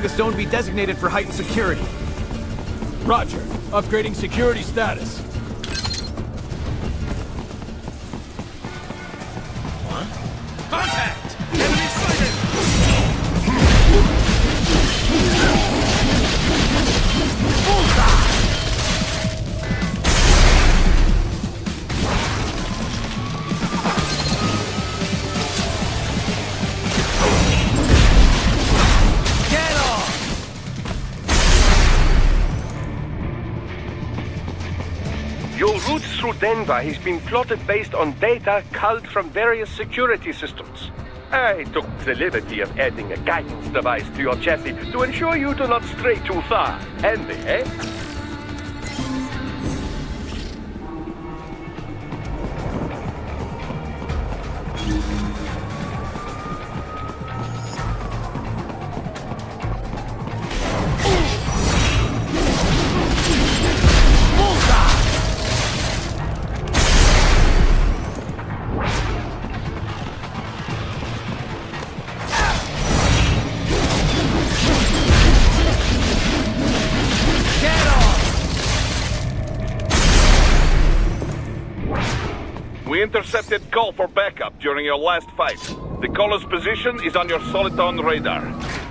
the stone be designated for heightened security. Roger. Upgrading security status. Contact! Enemy sighted! Get off! Your route through Denver has been plotted based on data culled from various security systems. I took the liberty of adding a guidance device to your chassis to ensure you do not stray too far. Handy, eh? We intercepted call for backup during your last fight. The caller's position is on your Soliton radar.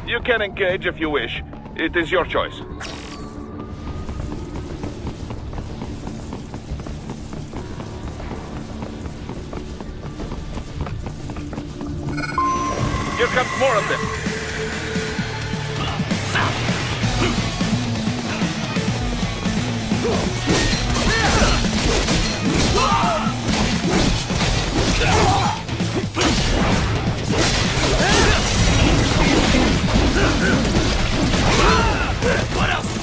You can engage if you wish. It is your choice. Here comes more of them. What else?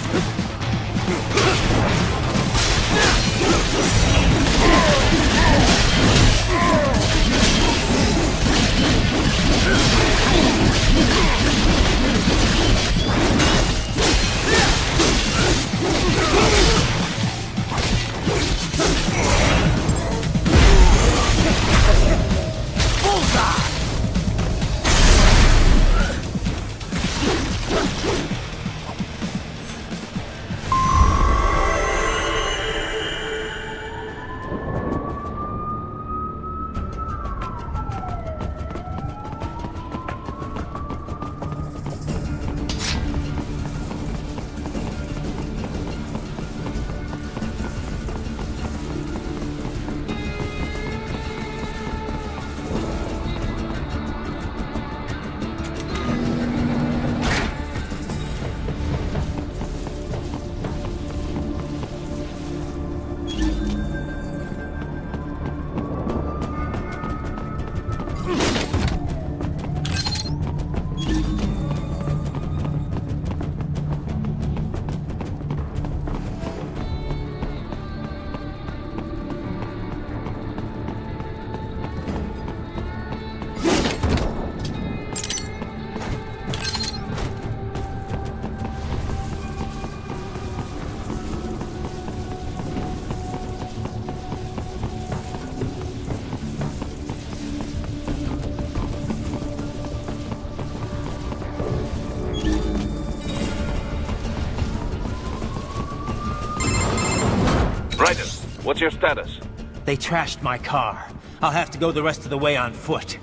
Raiden, what's your status? They trashed my car. I'll have to go the rest of the way on foot.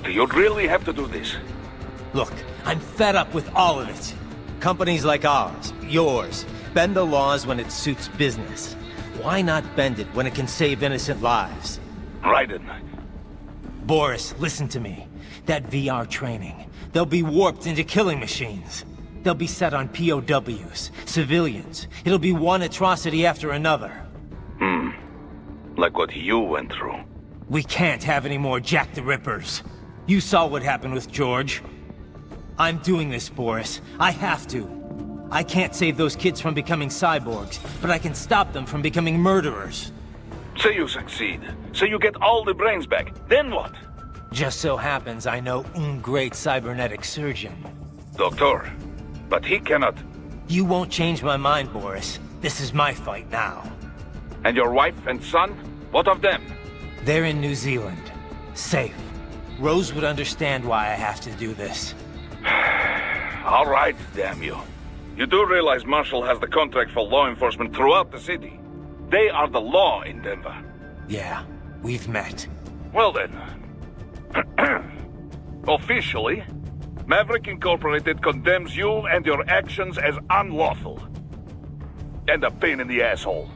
Do you really have to do this? Look, I'm fed up with all of it. Companies like ours, yours, bend the laws when it suits business. Why not bend it when it can save innocent lives? Raiden. Boris, listen to me. That VR training, they'll be warped into killing machines. They'll be set on POWs, civilians. It'll be one atrocity after another. Like what you went through. We can't have any more Jack the Rippers. You saw what happened with George. I'm doing this, Boris. I have to. I can't save those kids from becoming cyborgs, but I can stop them from becoming murderers. Say you succeed. Say you get all the brains back. Then what? Just so happens I know un great cybernetic surgeon. Doctor. But he cannot. You won't change my mind, Boris. This is my fight now. And your wife and son? What of them? They're in New Zealand. Safe. Rose would understand why I have to do this. All right, damn you. You do realize Marshall has the contract for law enforcement throughout the city. They are the law in Denver. Yeah, we've met. Well then. Officially, Maverick Incorporated condemns you and your actions as unlawful. And a pain in the asshole.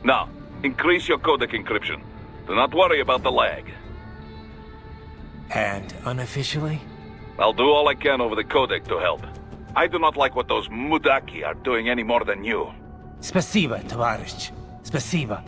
Now, increase your codec encryption. Do not worry about the lag. And unofficially? I'll do all I can over the codec to help. I do not like what those mudaki are doing any more than you. Спасибо, товарищ. Спасибо.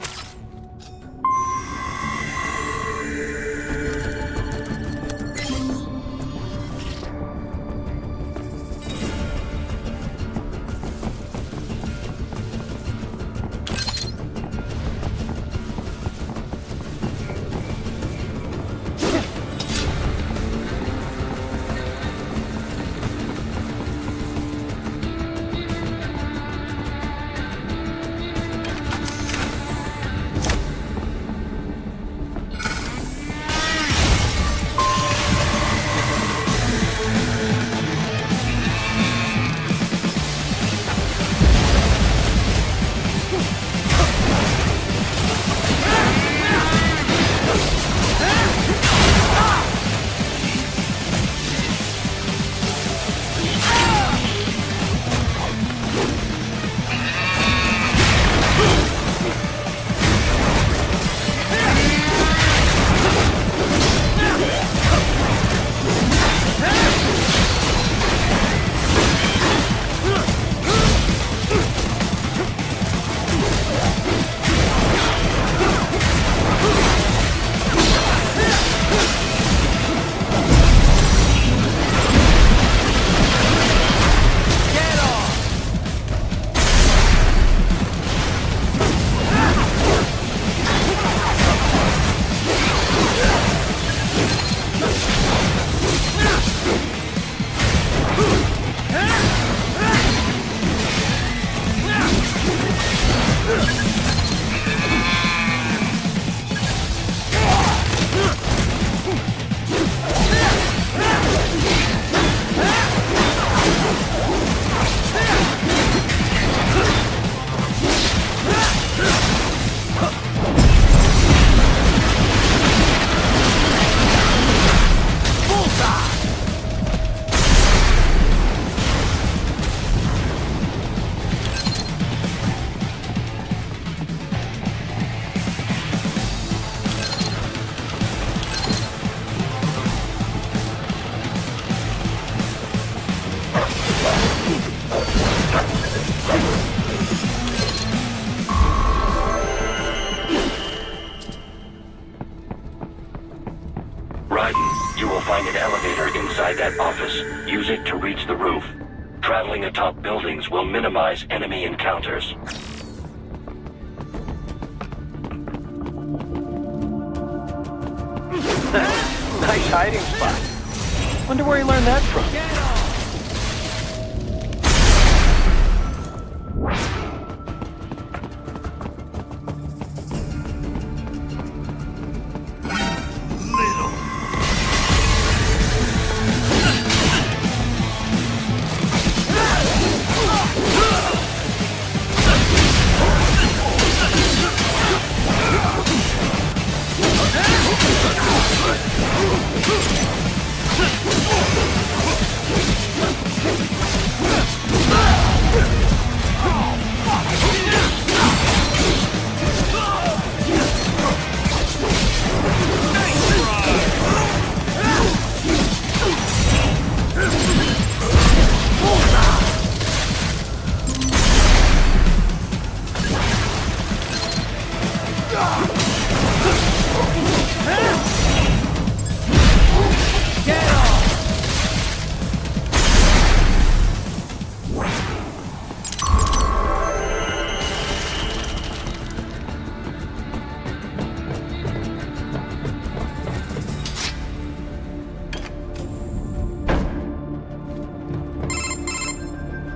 That office. Use it to reach the roof. Traveling atop buildings will minimize enemy encounters. Nice hiding spot. Wonder where he learned that from.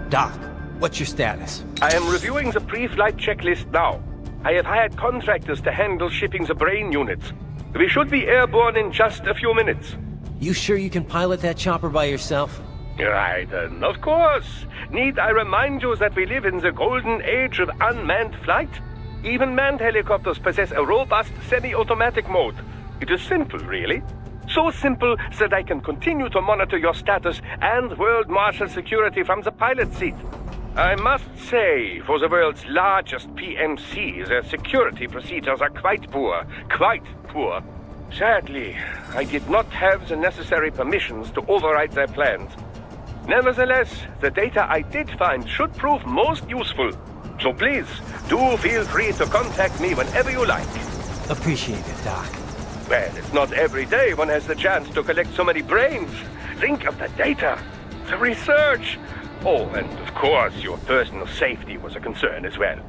Doc, what's your status? I am reviewing the pre-flight checklist now. I have hired contractors to handle shipping the brain units. We should be airborne in just a few minutes. You sure you can pilot that chopper by yourself? Raiden, of course. Need I remind you that we live in the golden age of unmanned flight? Even manned helicopters possess a robust semi-automatic mode. It is simple, really. So simple that I can continue to monitor your status and world marshal security from the pilot seat. I must say, for the world's largest PMC, their security procedures are quite poor. Quite poor. Sadly, I did not have the necessary permissions to override their plans. Nevertheless, the data I did find should prove most useful. So please, do feel free to contact me whenever you like. Appreciate it, Doc. Well, it's not every day one has the chance to collect so many brains. Think of the data, the research. Oh, and of course, your personal safety was a concern as well.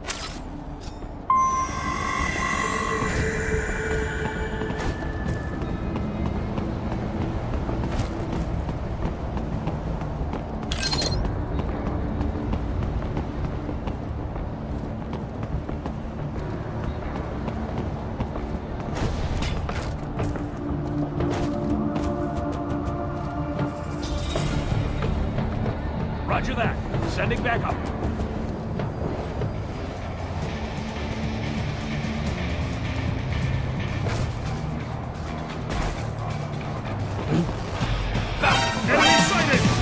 Roger that. Sending back up. Enemy sighted!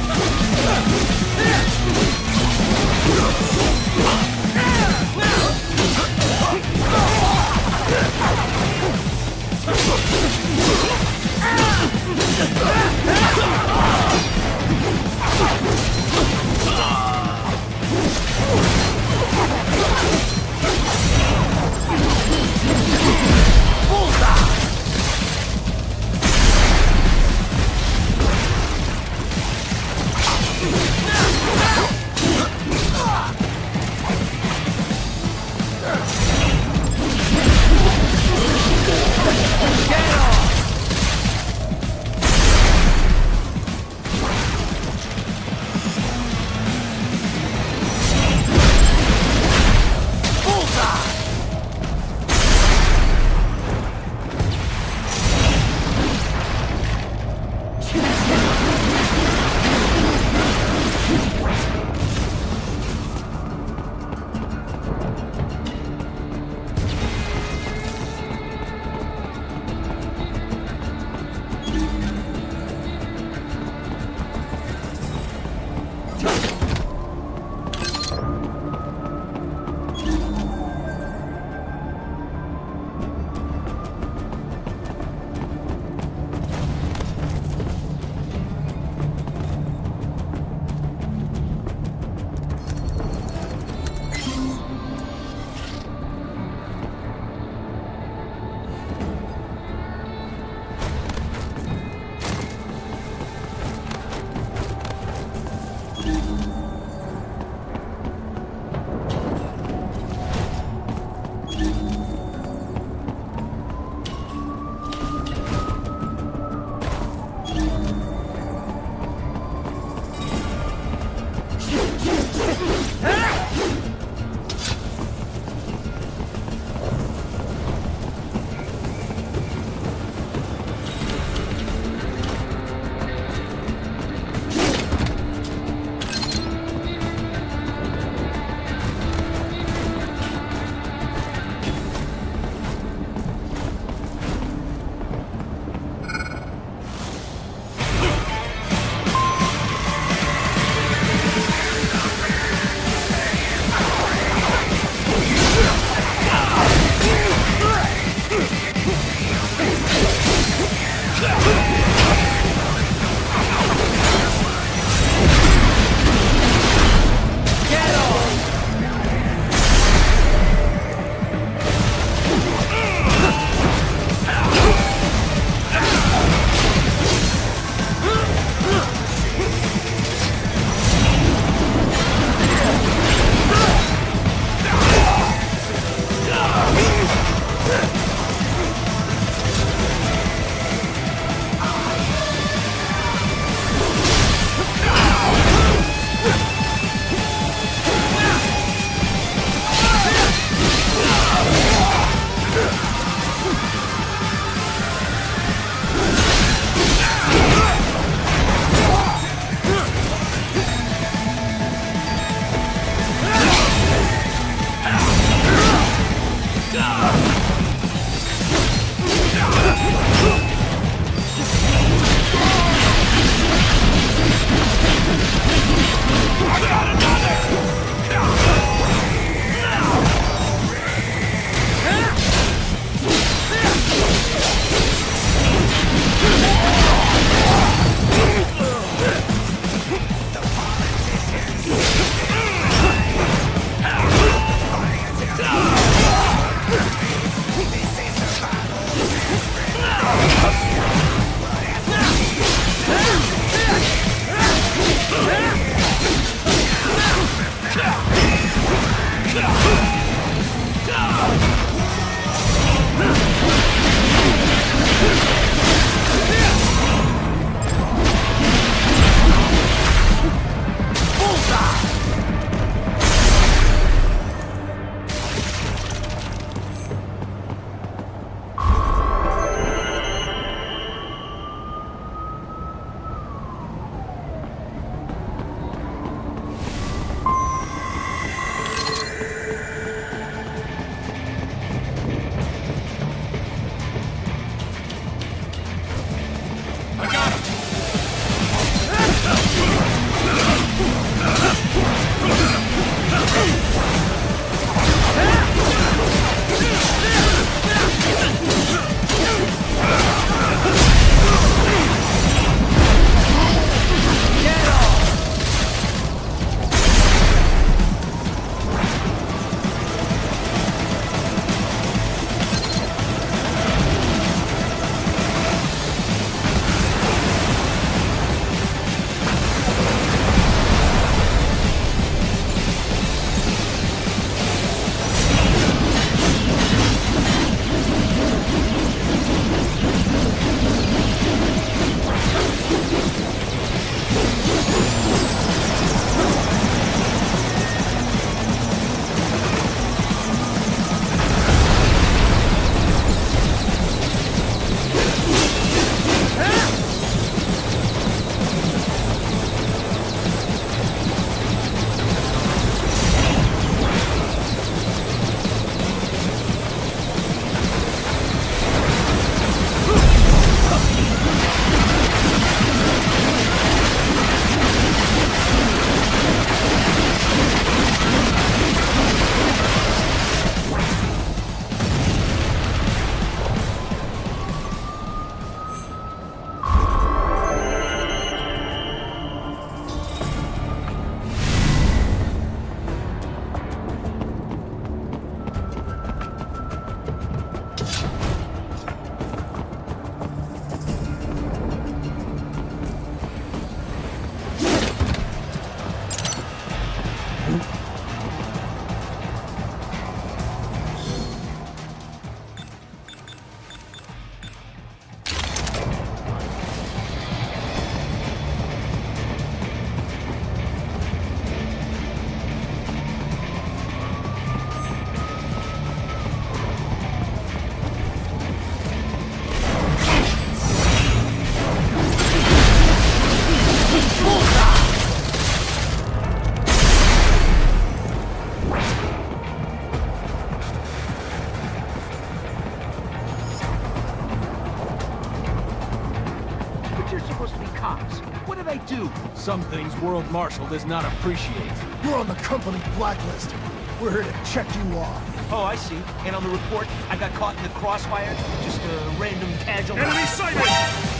Some things World Marshal does not appreciate. You're on the company blacklist. We're here to check you off. Oh, I see. And on the report, I got caught in the crossfire. Just a random casual. Enemy sighted!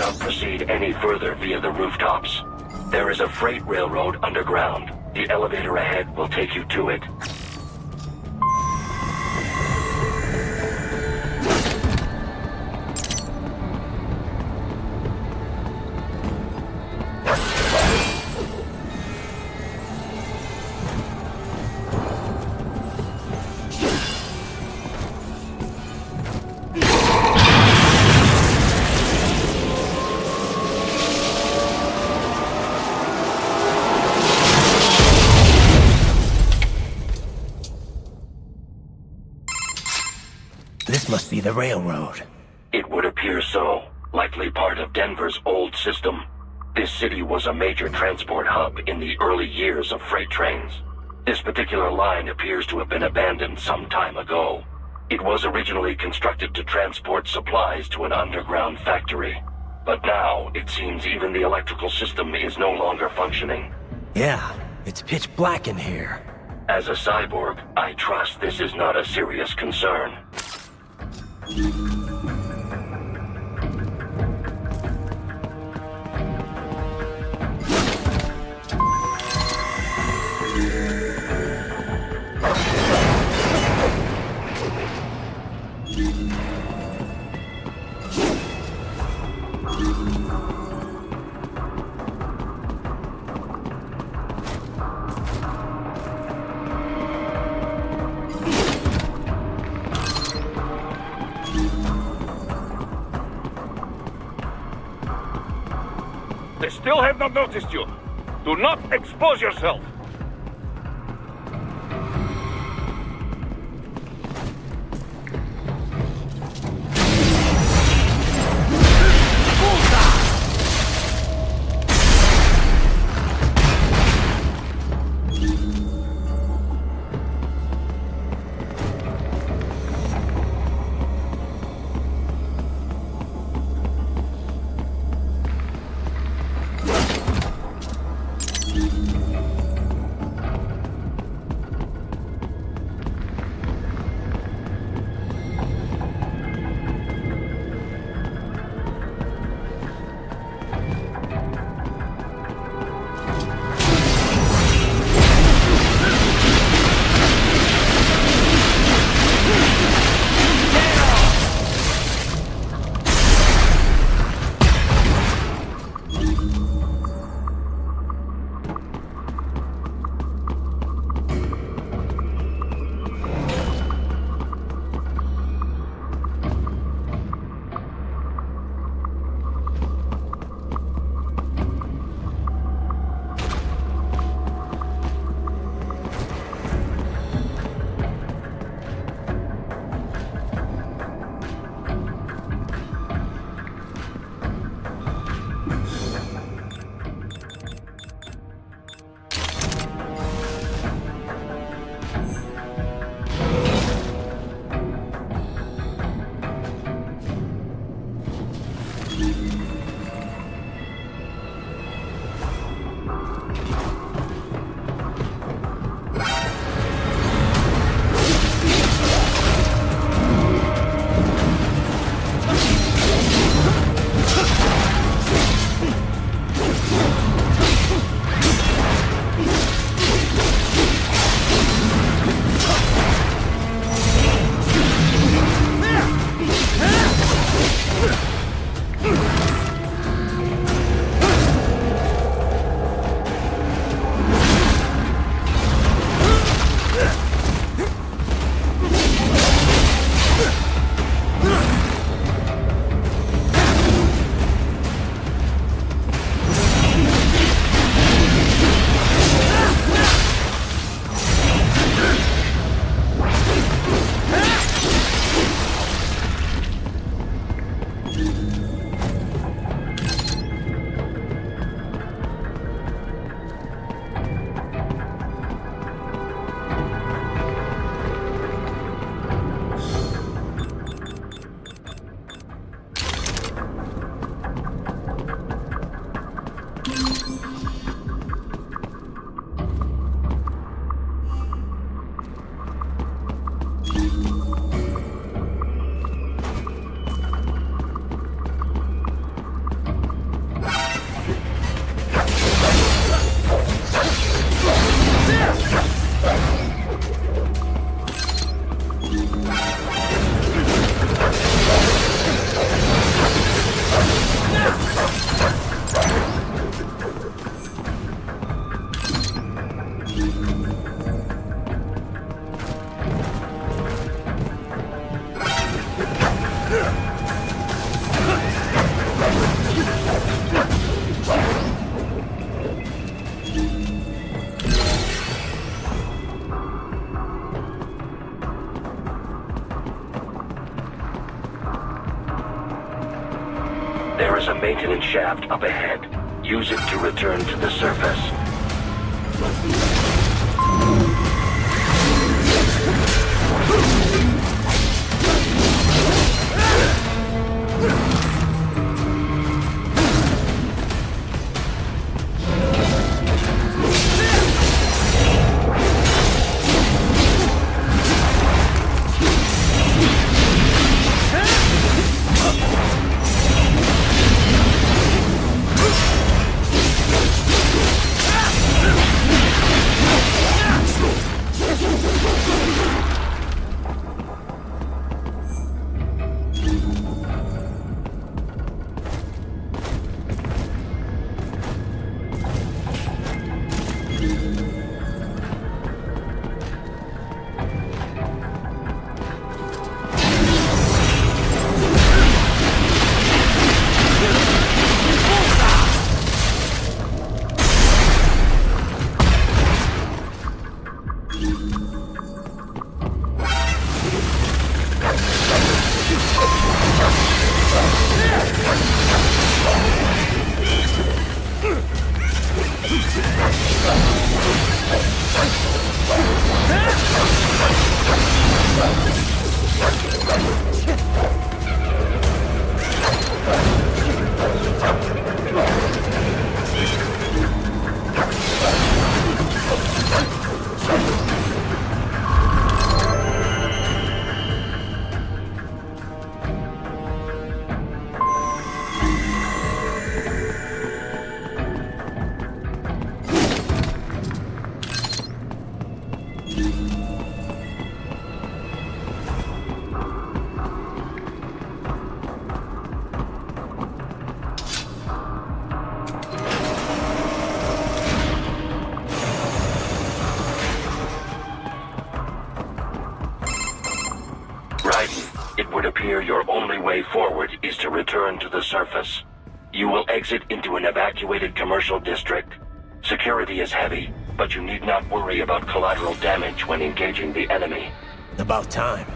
cannot proceed any further via the rooftops. There is a freight railroad underground. The elevator ahead will take you to it. This must be the railroad. It would appear so. Likely part of Denver's old system. This city was a major transport hub in the early years of freight trains. This particular line appears to have been abandoned some time ago. It was originally constructed to transport supplies to an underground factory. But now, it seems even the electrical system is no longer functioning. Yeah, it's pitch black in here. As a cyborg, I trust this is not a serious concern. They still have not noticed you. Do not expose yourself. There is a maintenance shaft up ahead. Use it to return to the surface. It would appear your only way forward is to return to the surface. You will exit into an evacuated commercial district. Security is heavy, but you need not worry about collateral damage when engaging the enemy. About time.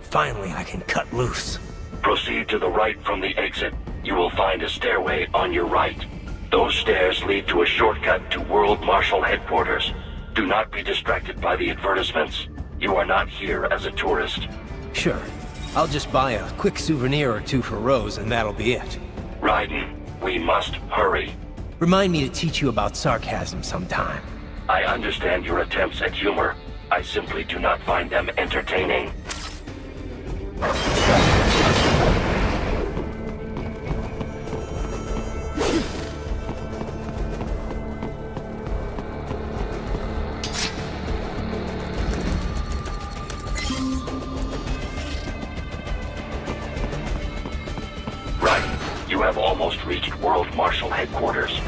Finally, I can cut loose. Proceed to the right from the exit. You will find a stairway on your right. Those stairs lead to a shortcut to World Marshal Headquarters. Do not be distracted by the advertisements. You are not here as a tourist. Sure. I'll just buy a quick souvenir or two for Rose, and that'll be it. Raiden, we must hurry. Remind me to teach you about sarcasm sometime. I understand your attempts at humor. I simply do not find them entertaining. You have almost reached World Marshal Headquarters.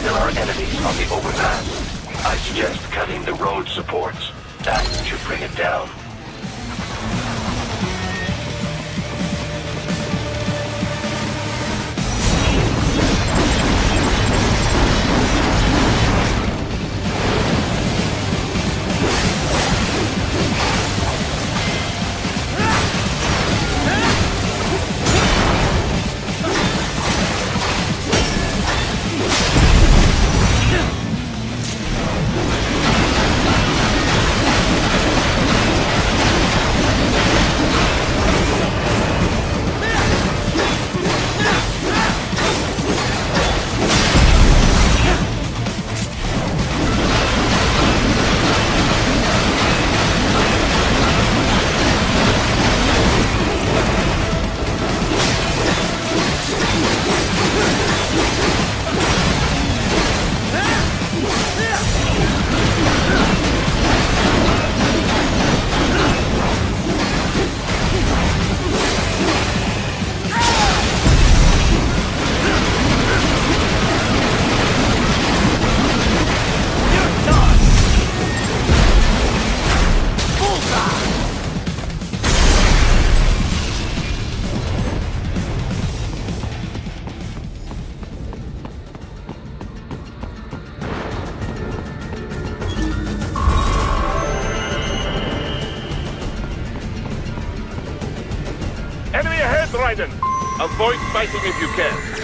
There are enemies on the overpass. I suggest cutting the road supports. That should bring it down. Jack Raiden. Avoid fighting if you can.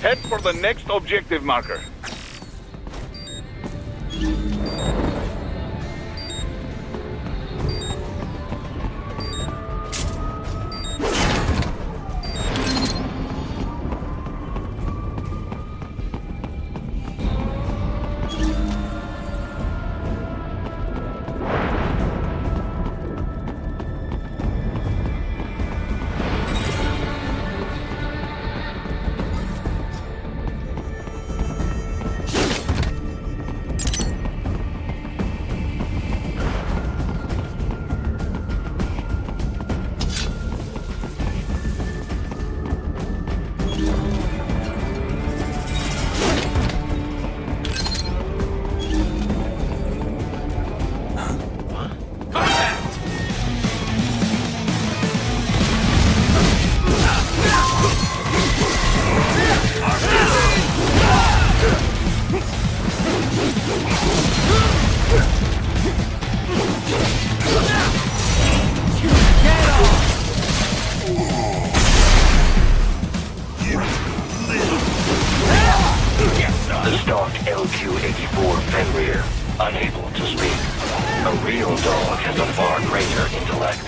Head for the next objective marker. Unable to speak. A real dog has a far greater intellect.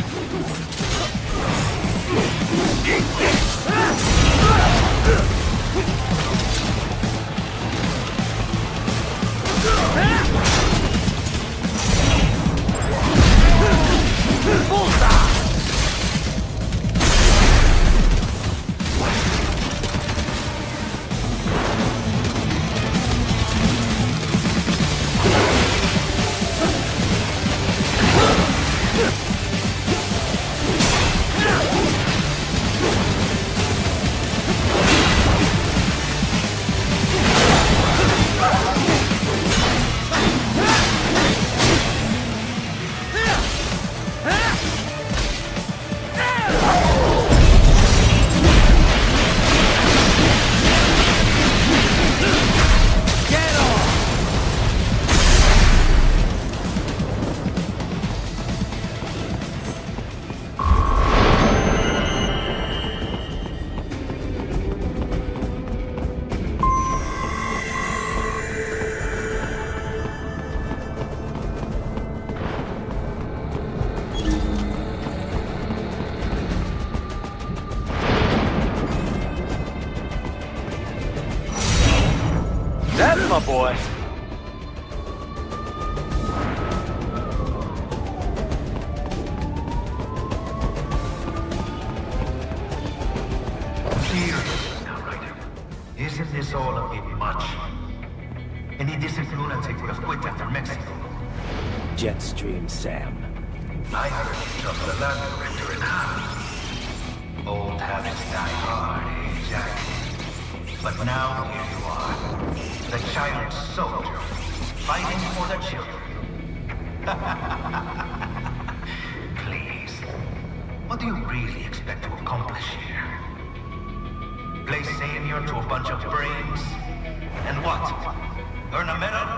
That's my boy. Seriously now, Raiden. Isn't this all a bit much? Any decent lunatic would have quit after Mexico. Jetstream Sam. I heard you chopped the land director in half. Old habits die hard, eh, Jack? But now here you are, the child soldier, fighting for the children. Please, what do you really expect to accomplish here? Play savior to a bunch of brains? And what? Earn a medal?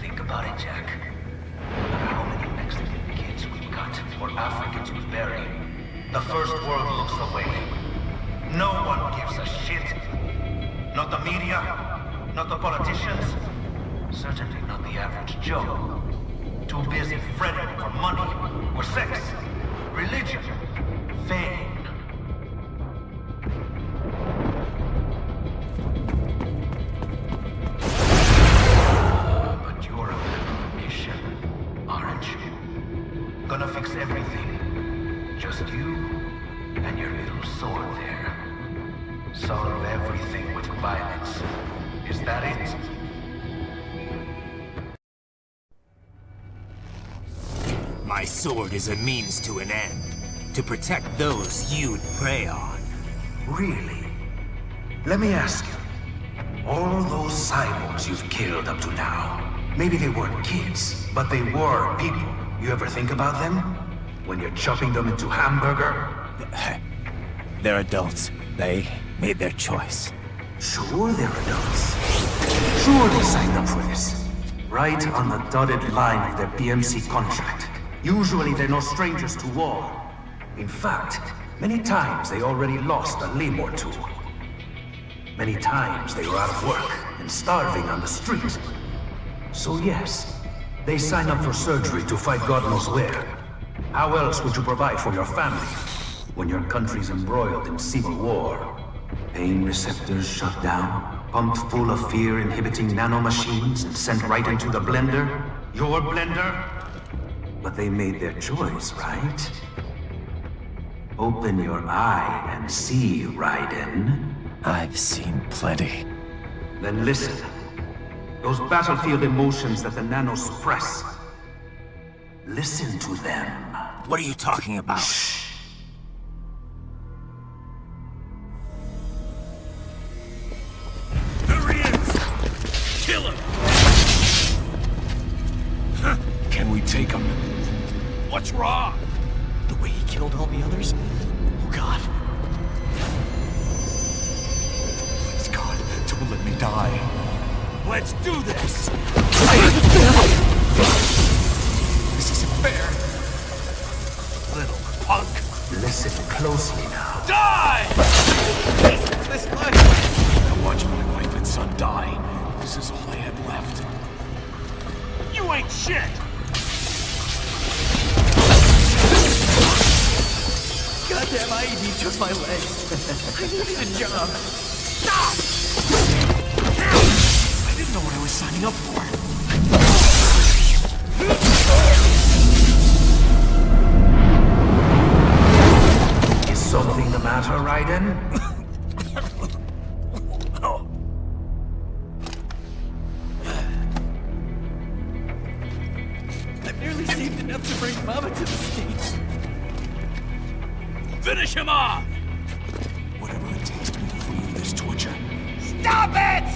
Think about it, Jack. No matter how many Mexican kids we cut, or Africans we bury, the first world looks away. No one gives a shit. Not the media, not the politicians, certainly not the average Joe. Too busy fretting for money, or sex, religion, fame. But you're a man on a mission, aren't you? Gonna fix everything. Just you and your little sword there. Solve everything with violence. Is that it? My sword is a means to an end. To protect those you'd prey on. Really? Let me ask you. All those cyborgs you've killed up to now, maybe they weren't kids, but they were people. You ever think about them? When you're chopping them into hamburger? They're adults. They made their choice. Sure they're adults. Sure they signed up for this. Right on the dotted line of their BMC contract. Usually they're no strangers to war. In fact, many times they already lost a limb or two. Many times they were out of work and starving on the street. So yes, they sign up for surgery to fight God knows where. How else would you provide for your family when your country's embroiled in civil war? Pain receptors shut down, pumped full of fear-inhibiting nanomachines and sent right into the blender? Your blender? But they made their choice, right? Open your eye and see, Raiden. I've seen plenty. Then listen. Those battlefield emotions that the nanos suppress. Listen to them. What are you talking about? Shh. There he is! Kill him! Can we take him? What's wrong? The way he killed all the others? Oh God. Please God, don't let me die. Let's do this! This isn't fair. Little punk! Listen closely now. Die! This life. I watched my wife and son die. This is all I had left. You ain't shit! Goddamn IED took my legs. I needed a job. Stop! I didn't know what I was signing up for. Is something the matter, Raiden? I've nearly saved enough to bring Mama to the States. Finish him off! Whatever it takes to be free of this torture. Stop it!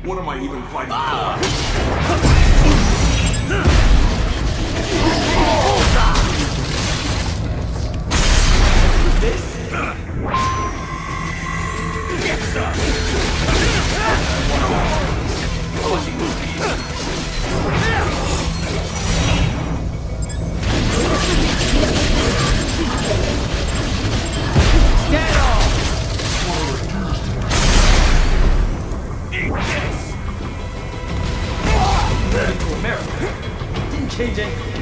What am I even fighting Get some! Get off! Eat this! to America? Didn't change anything.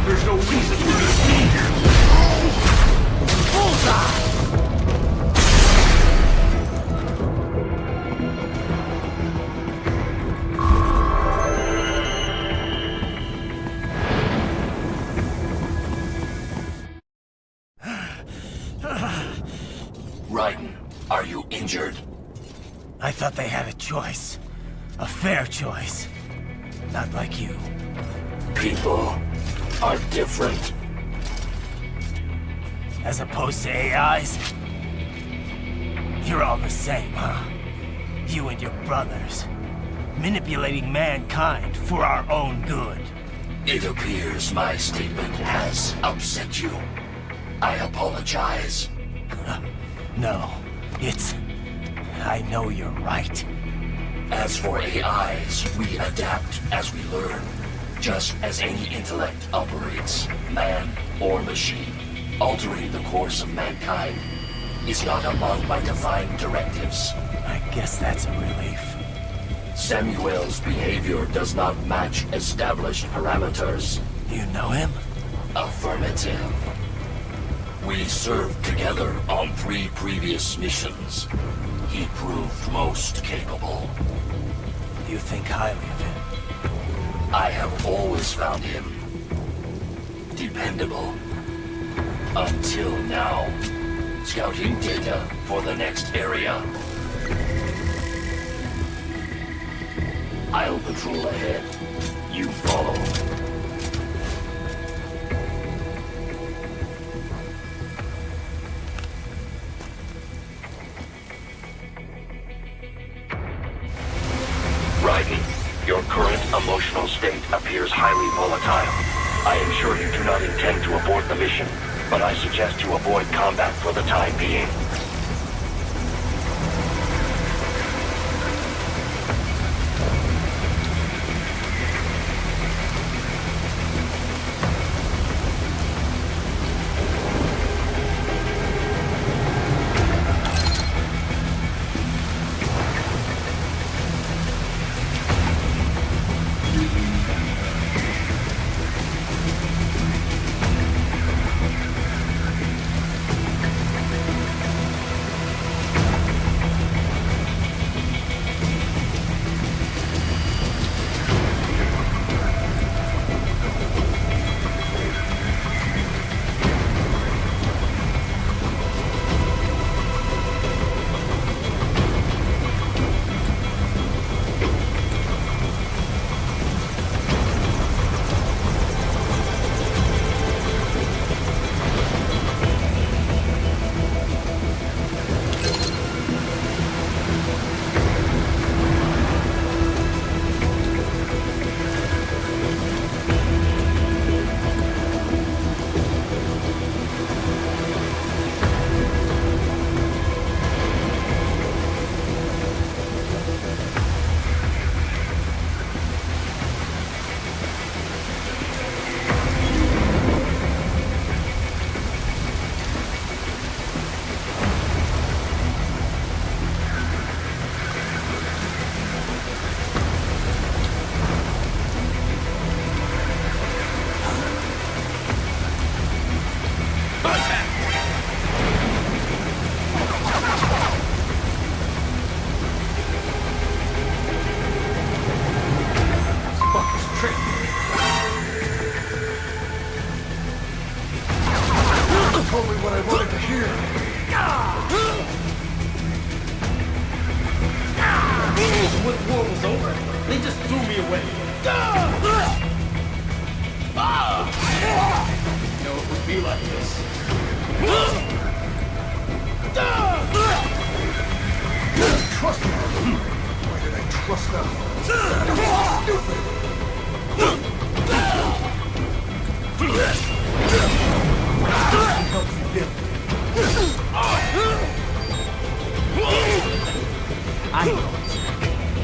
There's no reason for me to be here! Bullseye! Raiden, are you injured? I thought they had a choice. A fair choice. Not like you. People are different. As opposed to AIs? You're all the same, huh? You and your brothers. Manipulating mankind for our own good. It appears my statement has upset you. I apologize. No, it's... I know you're right. As for AIs, we adapt as we learn. Just as any intellect operates, man or machine. Altering the course of mankind is not among my defined directives. I guess that's a relief. Samuel's behavior does not match established parameters. You know him? Affirmative. We served together on 3 previous missions. He proved most capable. You think highly of him? I have always found him dependable. Until now. Scouting data for the next area. I'll patrol ahead. You follow. Raiden, your current emotional state appears highly volatile. I am sure you do not intend to abort the mission, but I suggest you avoid combat for the time being. Told me what I wanted to hear. When the war was over, they just threw me away. You know it would be like this. Trust me. Why did I trust them?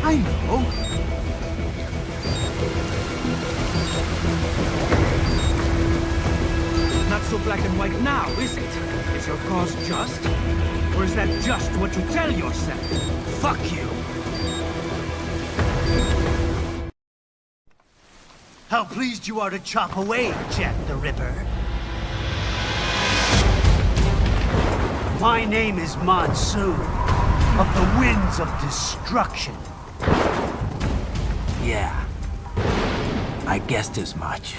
I know. Not so black and white now, is it? Is your cause just? Or is that just what you tell yourself? Fuck you! How pleased you are to chop away, Jack the Ripper. My name is Monsoon, of the Winds of Destruction. Yeah. I guessed as much.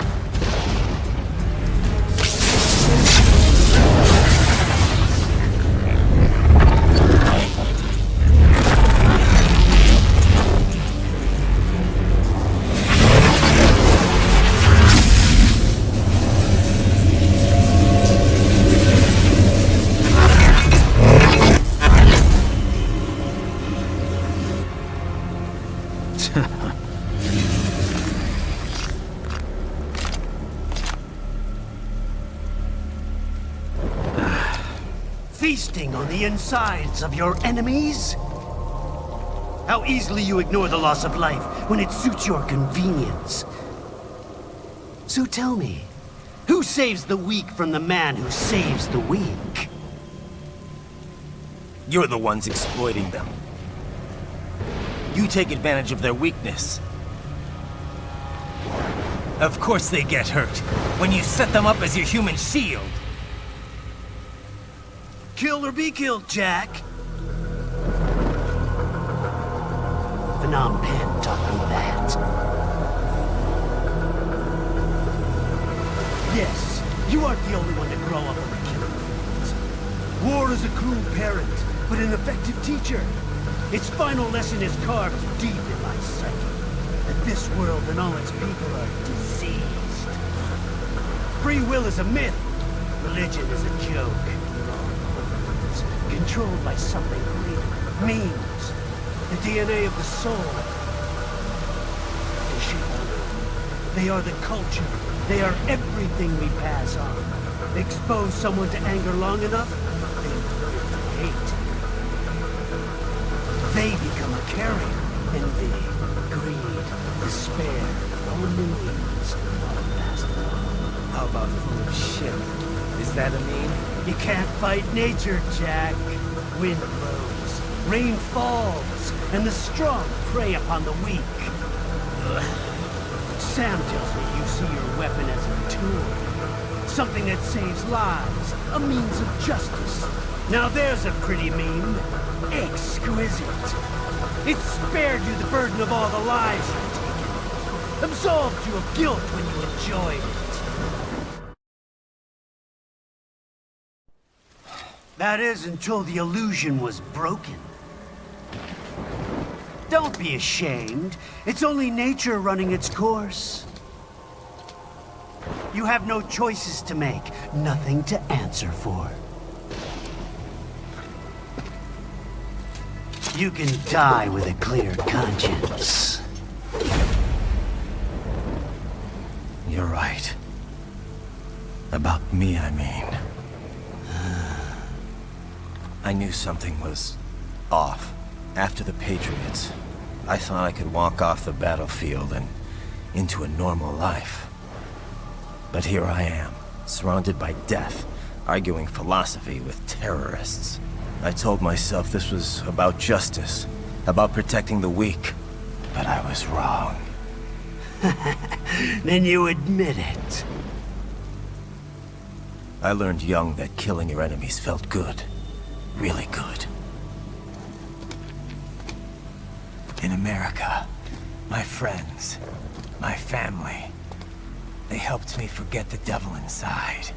Feasting on the insides of your enemies? How easily you ignore the loss of life when it suits your convenience. So tell me, who saves the weak from the man who saves the weak? You're the ones exploiting them. You take advantage of their weakness. Of course they get hurt when you set them up as your human shield. Kill or be killed, Jack. Phnom Penh taught me that. Yes, you aren't the only one to grow up on the killing fields. War is a cruel parent, but an effective teacher. Its final lesson is carved deep in my psyche. That this world and all its people are diseased. Free will is a myth. Religion is a joke. Controlled by something greater. Memes. The DNA of the soul. They shape our world. They are the culture. They are everything we pass on. Expose someone to anger long enough, they learn to hate. They become a carrier. Envy, greed, despair, all memes, all passed along. How about full of shit? Is that a meme? You can't fight nature, Jack. Wind blows, rain falls, and the strong prey upon the weak. Sam tells me you see your weapon as a tool. Something that saves lives, a means of justice. Now there's a pretty meme. Exquisite. It spared you the burden of all the lives you've taken. Absolved you of guilt when you enjoyed it. That is until the illusion was broken. Don't be ashamed. It's only nature running its course. You have no choices to make, nothing to answer for. You can die with a clear conscience. You're right. About me, I mean. I knew something was off. After the Patriots, I thought I could walk off the battlefield and into a normal life. But here I am, surrounded by death, arguing philosophy with terrorists. I told myself this was about justice, about protecting the weak, but I was wrong. Then you admit it. I learned young that killing your enemies felt good. Really good. In America, my friends, my family, they helped me forget the devil inside.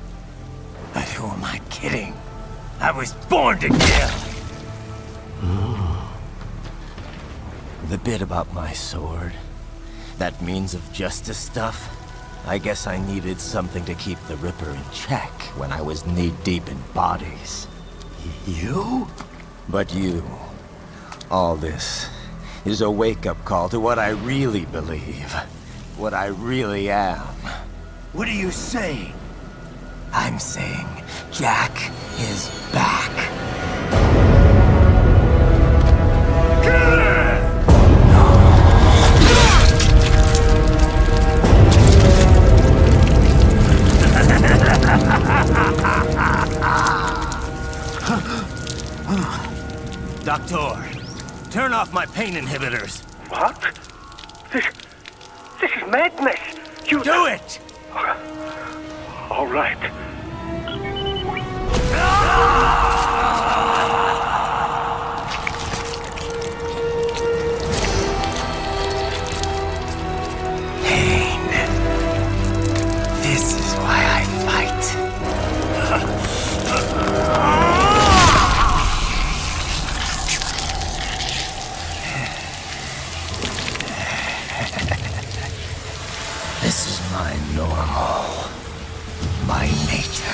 But who am I kidding? I was born to kill! The bit about my sword, that means of justice stuff, I guess I needed something to keep the Ripper in check when I was knee-deep in bodies. You? But you, all this, is a wake-up call to what I really believe. What I really am. What are you saying? I'm saying Jack is back. Doctor, turn off my pain inhibitors. What? This is madness. You do it! All right. Pain. This is why I fight. This is my normal. My nature.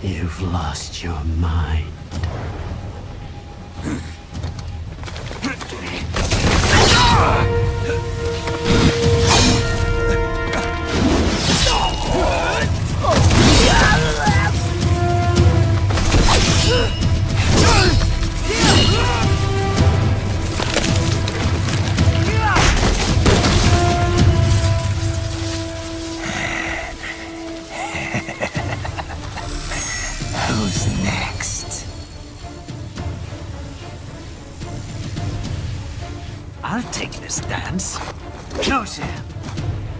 You've lost your mind. I'll take this dance. No, Sam.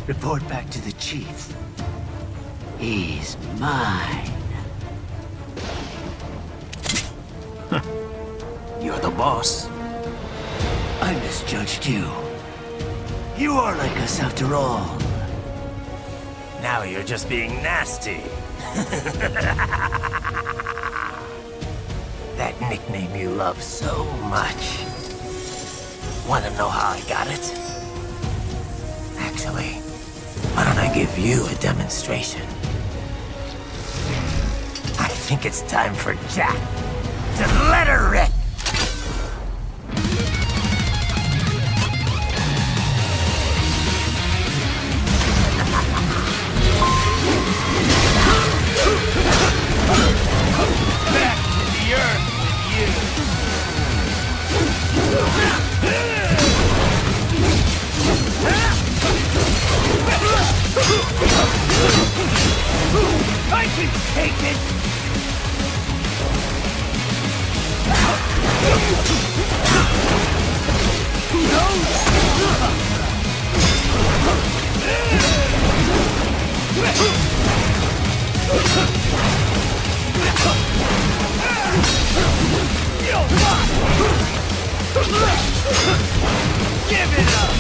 Report back to the chief. He's mine. You're the boss. I misjudged you. You are like us after all. Now you're just being nasty. That nickname you love so much. Want to know how I got it? Actually, why don't I give you a demonstration? I think it's time for Jack to let her rip. Back to the earth with you. I can take it! Who Give it up!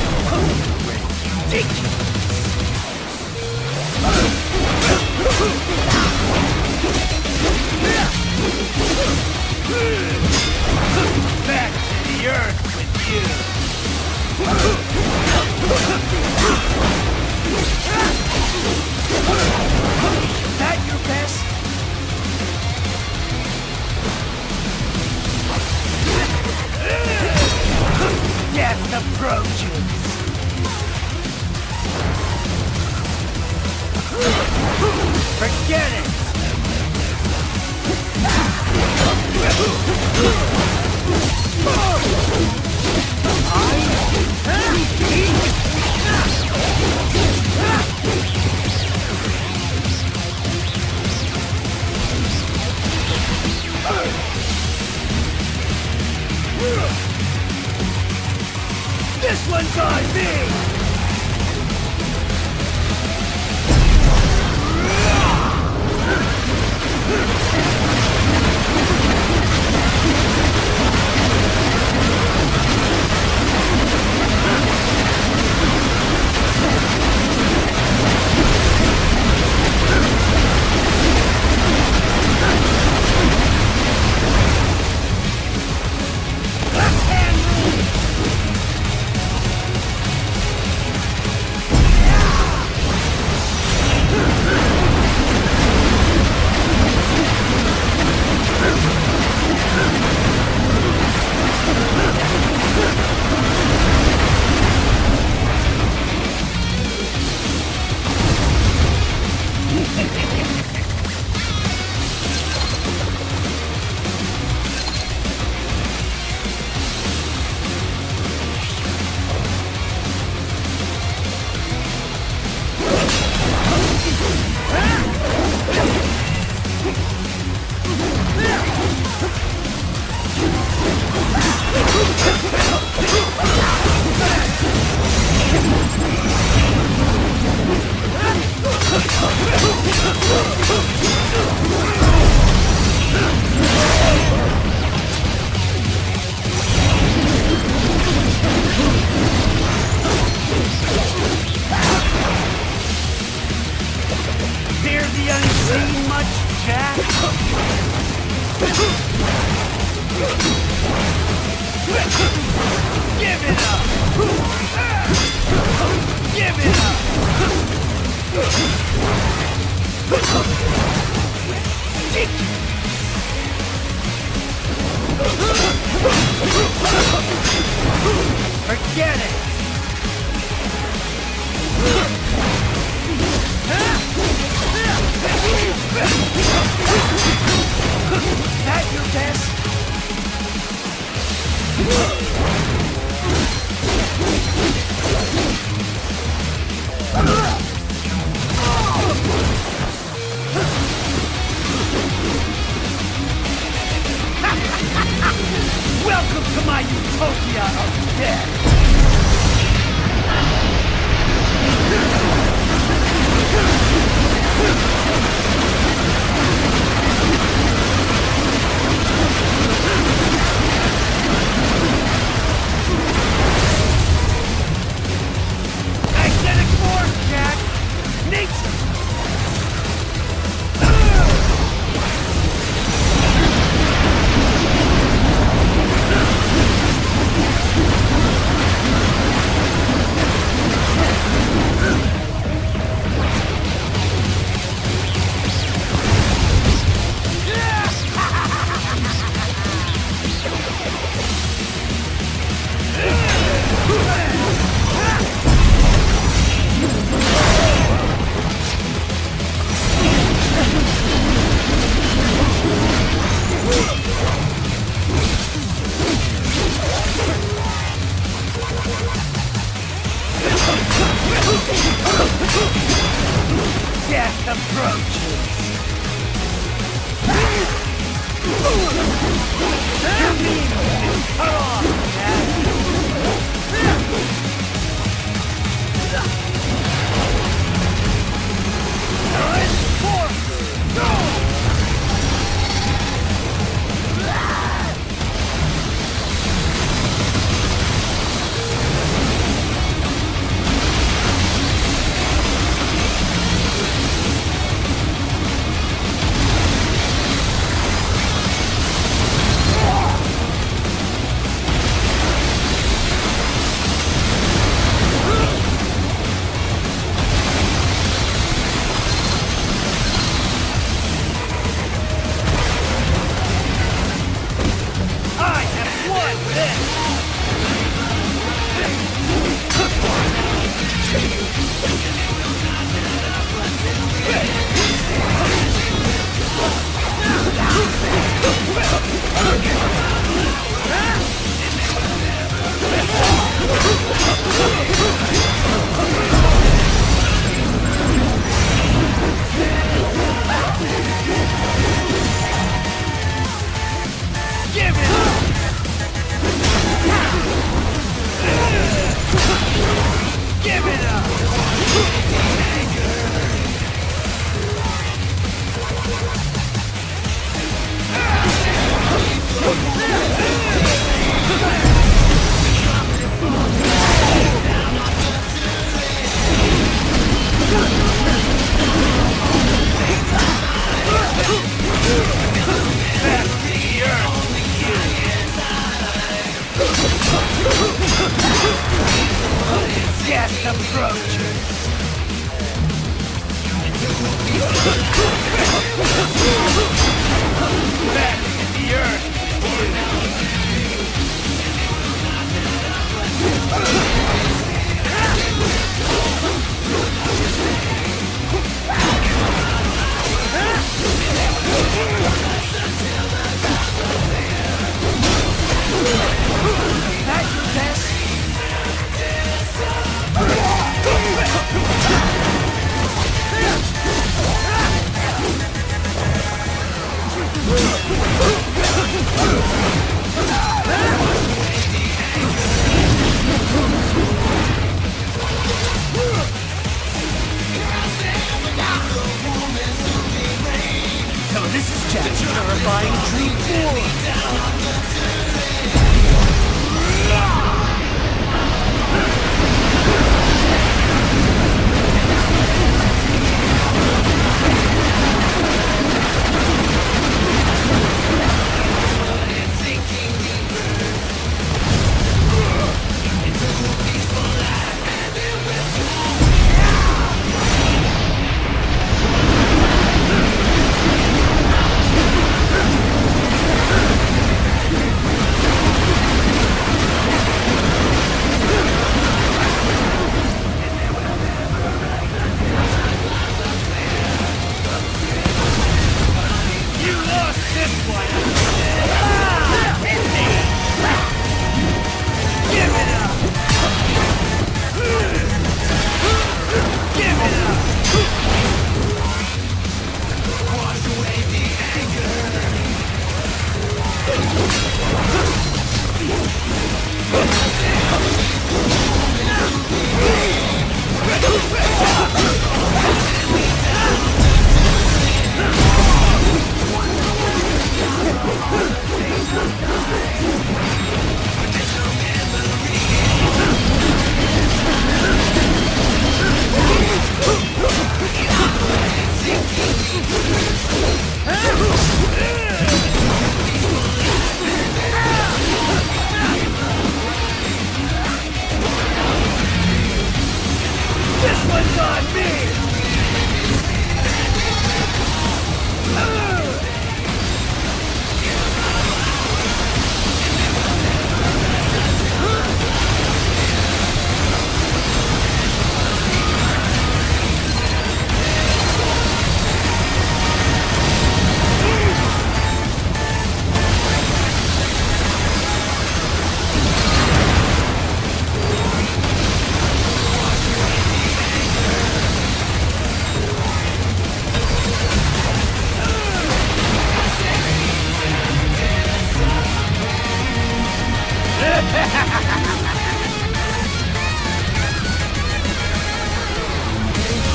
Ridiculous! Back to the earth with you! Is that your best? Death approaches! Forget it! This one's on me! Fear the unseen much, Jack? Give it up! Give it up! Forget it! That your best? my utopia of death! Magnetic force, Jack! Nature! Death approaches! Your beam is cut off, Jack!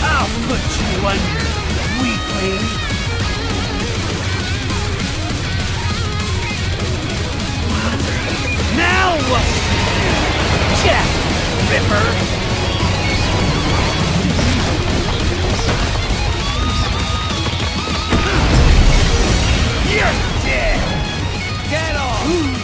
I'll put you under, weakling. Now what? Jack Ripper. You're dead. Get off.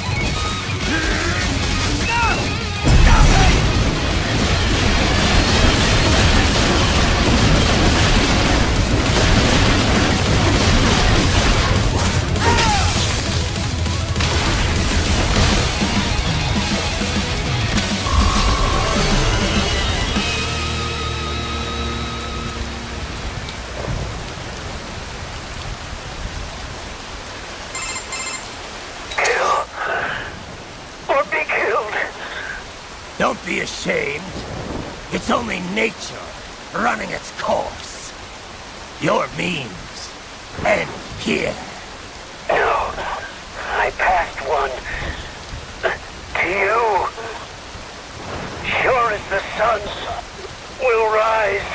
Don't be ashamed. It's only nature running its course. Your means end here. No, I passed one. To you. Sure as the sun will rise.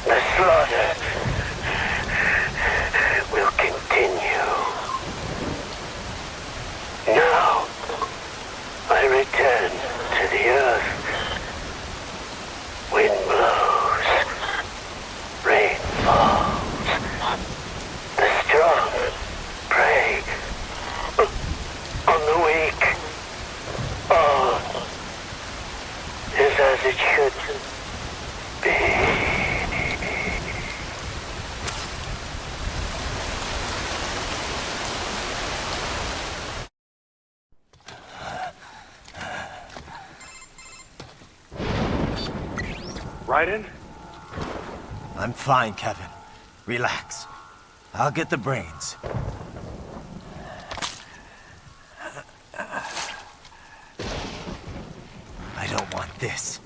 The slaughter will continue. Now, I return to the earth. Wind blows. Rain falls. The strong prey on the weak. All is as it should be. Raiden? I'm fine, Kevin. Relax. I'll get the brains. I don't want this.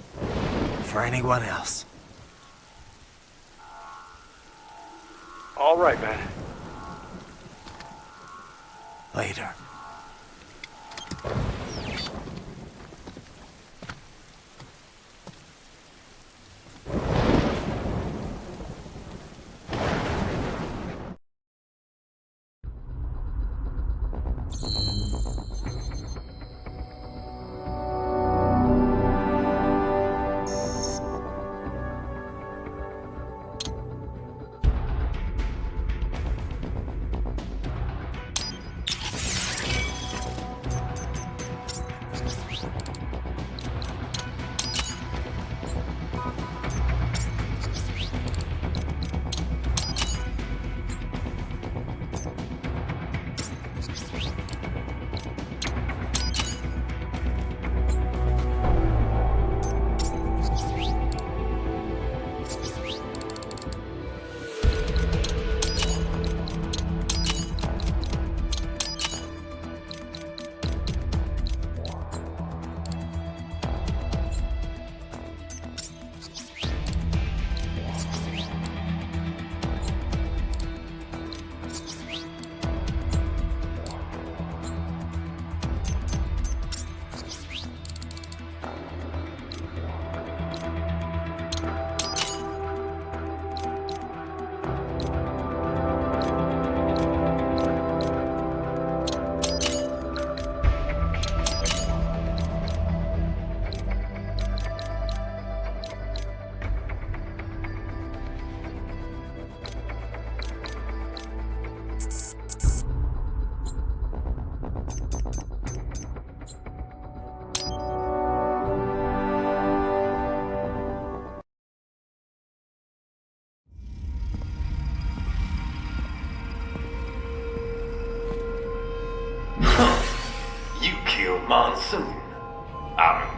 For anyone else. All right, man. Later.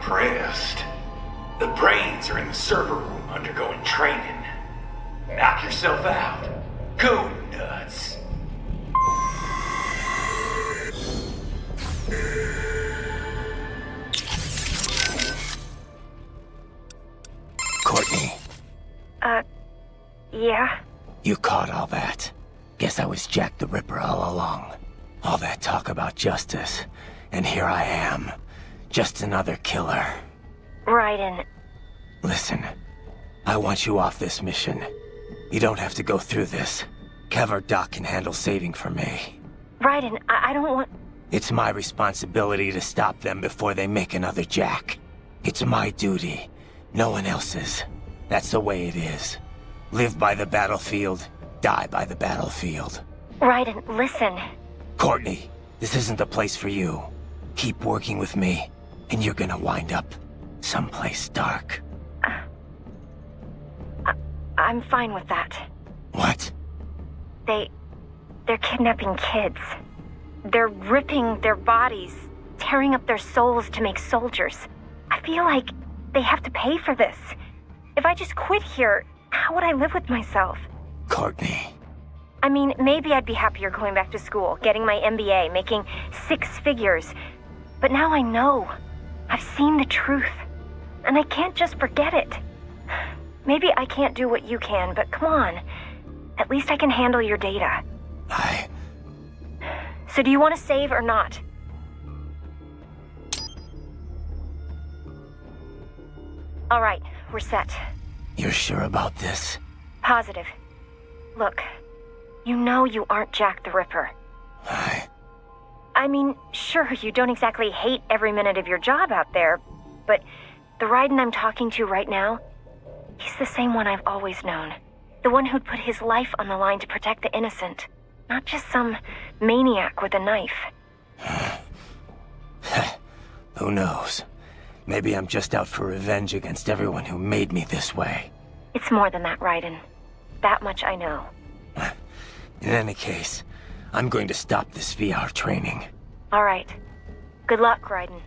impressed. The brains are in the server room undergoing training. Knock yourself out. Go nuts. Courtney. Yeah? You caught all that. Guess I was Jack the Ripper all along. All that talk about justice. And here I am. Just another killer. Raiden. Listen. I want you off this mission. You don't have to go through this. Kev or Doc can handle saving for me. Raiden, I don't want... It's my responsibility to stop them before they make another Jack. It's my duty. No one else's. That's the way it is. Live by the battlefield, die by the battlefield. Raiden, listen. Courtney, this isn't the place for you. Keep working with me, and you're gonna wind up someplace dark. I'm fine with that. What? They're kidnapping kids. They're ripping their bodies, tearing up their souls to make soldiers. I feel like they have to pay for this. If I just quit here, how would I live with myself? Courtney. I mean, maybe I'd be happier going back to school, getting my MBA, making 6 figures. But now I know. I've seen the truth. And I can't just forget it. Maybe I can't do what you can, but come on. At least I can handle your data. So do you want to save or not? All right, we're set. You're sure about this? Positive. Look, you know you aren't Jack the Ripper. I mean, sure, you don't exactly hate every minute of your job out there, but the Raiden I'm talking to right now, he's the same one I've always known. The one who'd put his life on the line to protect the innocent. Not just some maniac with a knife. Who knows? Maybe I'm just out for revenge against everyone who made me this way. It's more than that, Raiden. That much I know. In any case, I'm going to stop this VR training. All right. Good luck, Raiden.